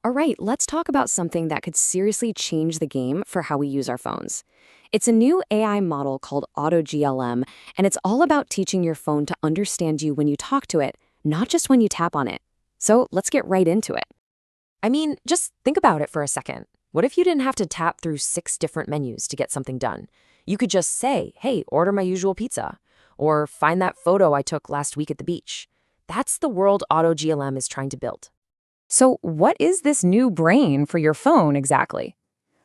All right, let's talk about something that could seriously change the game for how we use our phones. It's a new AI model called AutoGLM, and it's all about teaching your phone to understand you when you talk to it, not just when you tap on it. So let's get right into it. I mean, just think about it for a second. What if you didn't have to tap through 6 different menus to get something done? You could just say, hey, order my usual pizza, or find that photo I took last week at the beach. That's the world AutoGLM is trying to build. So, what is this new brain for your phone exactly?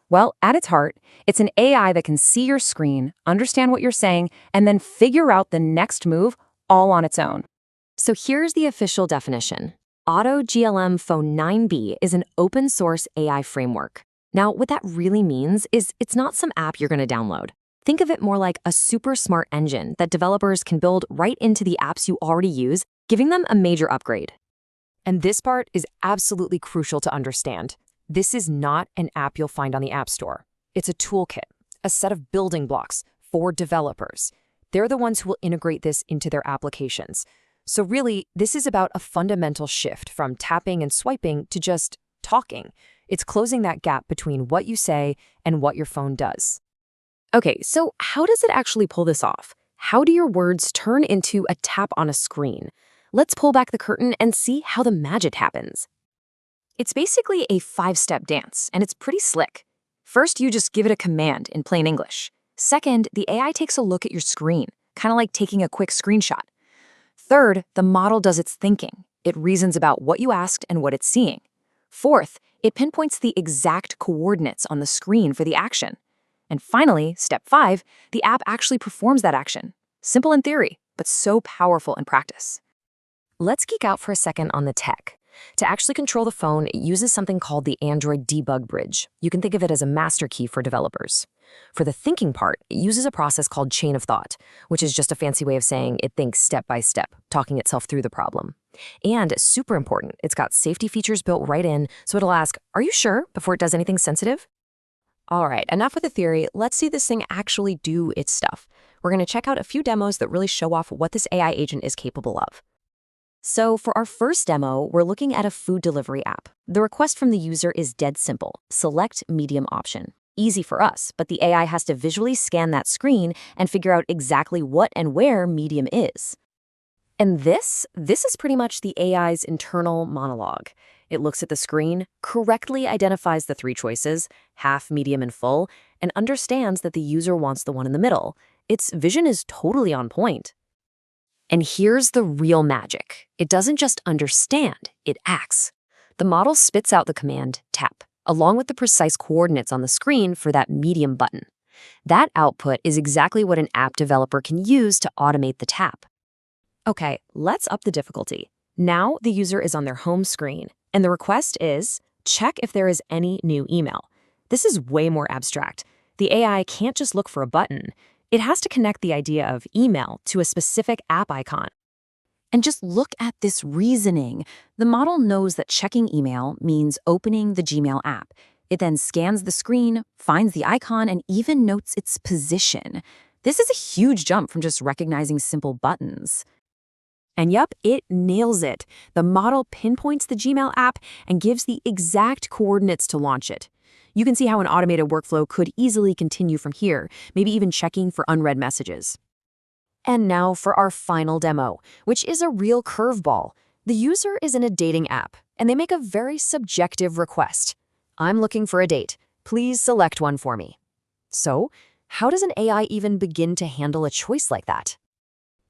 Well, at its heart, it's an AI that can see your screen, understand what you're saying, and then figure out the next move all on its own. So here's the official definition. AutoGLM Phone 9B is an open source AI framework. Now, what that really means is it's not some app you're going to download. Think of it more like a super smart engine that developers can build right into the apps you already use, giving them a major upgrade. And this part is absolutely crucial to understand. This is not an app you'll find on the App Store. It's a toolkit, a set of building blocks for developers. They're the ones who will integrate this into their applications. So really, this is about a fundamental shift from tapping and swiping to just talking. It's closing that gap between what you say and what your phone does. Okay, so how does it actually pull this off? How do your words turn into a tap on a screen? Let's pull back the curtain and see how the magic happens. It's basically a 5-step dance, and it's pretty slick. First, you just give it a command in plain English. Second, the AI takes a look at your screen, kind of like taking a quick screenshot. Third, the model does its thinking. It reasons about what you asked and what it's seeing. Fourth, it pinpoints the exact coordinates on the screen for the action. And finally, step 5, the app actually performs that action. Simple in theory, but so powerful in practice. Let's geek out for a second on the tech. To actually control the phone, it uses something called the Android Debug Bridge. You can think of it as a master key for developers. For the thinking part, it uses a process called chain of thought, which is just a fancy way of saying it thinks step by step, talking itself through the problem. And super important, it's got safety features built right in, so it'll ask, "Are you sure?" before it does anything sensitive. All right, enough with the theory. Let's see this thing actually do its stuff. We're going to check out a few demos that really show off what this AI agent is capable of. So for our first demo, we're looking at a food delivery app. The request from the user is dead simple. Select medium option. Easy for us, but the AI has to visually scan that screen and figure out exactly what and where medium is. And this is pretty much the AI's internal monologue. It looks at the screen, correctly identifies the 3 choices, half, medium, and full, and understands that the user wants the one in the middle. Its vision is totally on point. And here's the real magic. It doesn't just understand, it acts. The model spits out the command tap, along with the precise coordinates on the screen for that medium button. That output is exactly what an app developer can use to automate the tap. Okay, let's up the difficulty. Now the user is on their home screen, and the request is, check if there is any new email. This is way more abstract. The AI can't just look for a button. It has to connect the idea of email to a specific app icon. And just look at this reasoning. The model knows that checking email means opening the Gmail app. It then scans the screen, finds the icon, and even notes its position. This is a huge jump from just recognizing simple buttons. And yup, it nails it. The model pinpoints the Gmail app and gives the exact coordinates to launch it. You can see how an automated workflow could easily continue from here, maybe even checking for unread messages. And now for our final demo, which is a real curveball. The user is in a dating app, and they make a very subjective request. I'm looking for a date. Please select one for me. So, how does an AI even begin to handle a choice like that?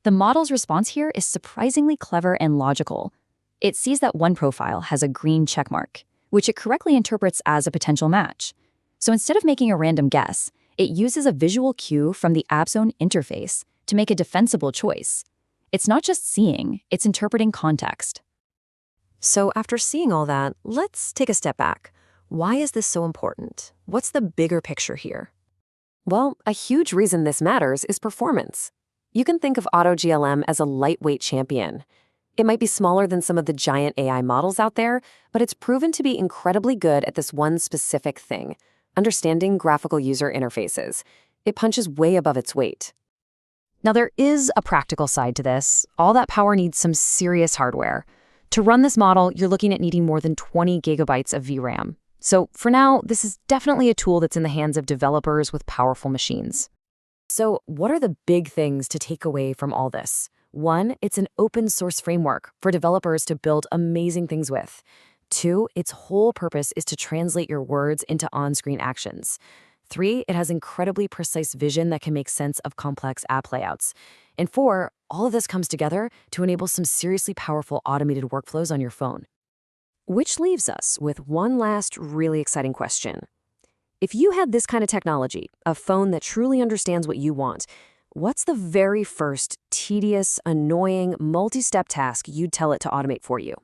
The model's response here is surprisingly clever and logical. It sees that one profile has a green checkmark, which it correctly interprets as a potential match. So instead of making a random guess, it uses a visual cue from the app's own interface to make a defensible choice. It's not just seeing, it's interpreting context. So after seeing all that, let's take a step back. Why is this so important? What's the bigger picture here? Well, a huge reason this matters is performance. You can think of AutoGLM as a lightweight champion. It might be smaller than some of the giant AI models out there, but it's proven to be incredibly good at this one specific thing, understanding graphical user interfaces. It punches way above its weight. Now, there is a practical side to this. All that power needs some serious hardware. To run this model, you're looking at needing more than 20 gigabytes of VRAM. So for now, this is definitely a tool that's in the hands of developers with powerful machines. So what are the big things to take away from all this? One, it's an open source framework for developers to build amazing things with. Two, its whole purpose is to translate your words into on-screen actions. Three, it has incredibly precise vision that can make sense of complex app layouts. And four, all of this comes together to enable some seriously powerful automated workflows on your phone. Which leaves us with one last really exciting question. If you had this kind of technology, a phone that truly understands what you want, what's the very first tedious, annoying, multi-step task you'd tell it to automate for you?